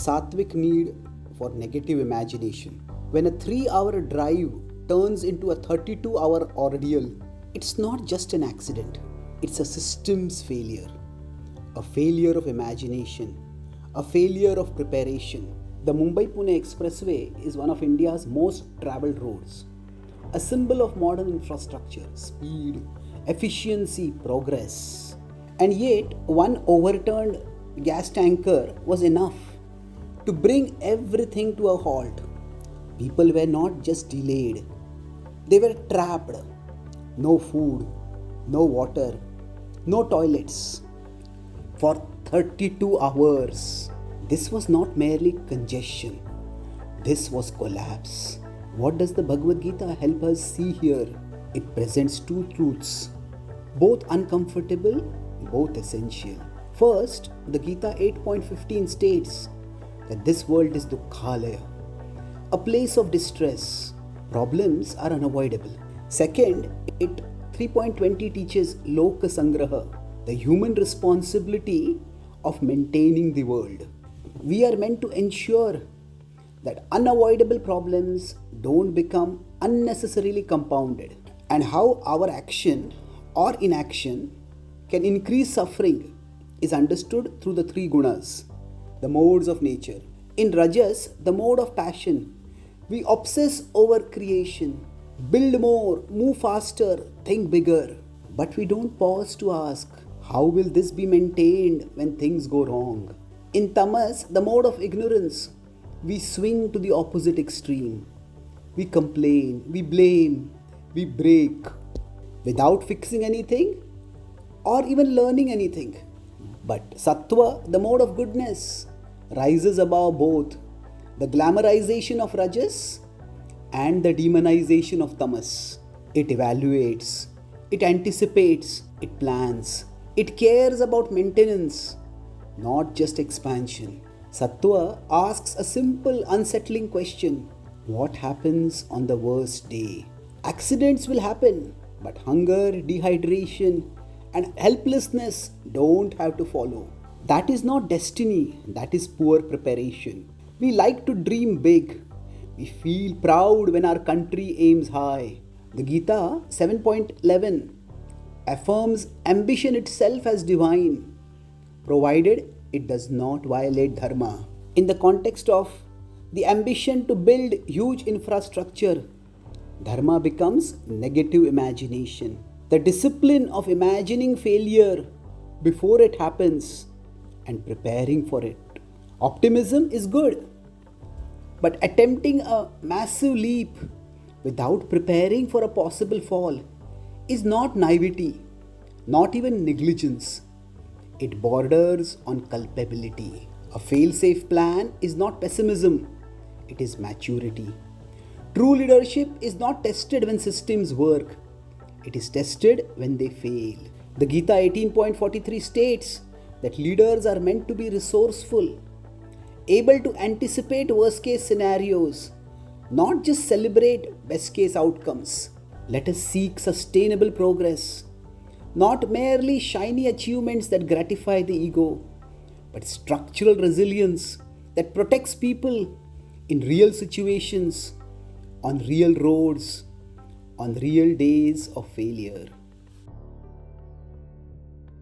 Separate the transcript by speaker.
Speaker 1: Sattvic need for negative imagination. When a 3-hour drive turns into a 32-hour ordeal, it's not just an accident, it's a systems failure. A failure of imagination, a failure of preparation. The Mumbai-Pune Expressway is one of India's most traveled roads. A symbol of modern infrastructure, speed, efficiency, progress. And yet, one overturned gas tanker was enough to bring everything to a halt. People were not just delayed, they were trapped. No food, no water, no toilets. For 32 hours. This was not merely congestion. This was collapse. What does the Bhagavad Gita help us see here? It presents two truths, both uncomfortable, both essential. First, the Gita 8.15 states that this world is Dukkhalaya, a place of distress. Problems are unavoidable. Second, it 3.20 teaches Loka Sangraha, the human responsibility of maintaining the world. We are meant to ensure that unavoidable problems don't become unnecessarily compounded, and how our action or inaction can increase suffering is understood through the three gunas, the modes of nature. In Rajas, the mode of passion, we obsess over creation, build more, move faster, think bigger. But we don't pause to ask, how will this be maintained when things go wrong? In Tamas, the mode of ignorance, we swing to the opposite extreme. We complain, we blame, we break without fixing anything or even learning anything. But Sattva, the mode of goodness, rises above both the glamorization of Rajas and the demonization of Tamas. It evaluates, it anticipates, it plans, it cares about maintenance, not just expansion. Sattva asks a simple, unsettling question. What happens on the worst day? Accidents will happen, but hunger, dehydration, and helplessness don't have to follow. That is not destiny, that is poor preparation. We like to dream big. We feel proud when our country aims high. The Gita 7.11 affirms ambition itself as divine, provided it does not violate dharma. In the context of the ambition to build huge infrastructure, dharma becomes negative imagination. The discipline of imagining failure before it happens and preparing for it. Optimism is good, but attempting a massive leap without preparing for a possible fall is not naivety, not even negligence. It borders on culpability. A fail-safe plan is not pessimism, it is maturity. True leadership is not tested when systems work, it is tested when they fail. The Gita 18.43 states that leaders are meant to be resourceful, able to anticipate worst-case scenarios, not just celebrate best-case outcomes. Let us seek sustainable progress, not merely shiny achievements that gratify the ego, but structural resilience that protects people in real situations, on real roads, on real days of failure.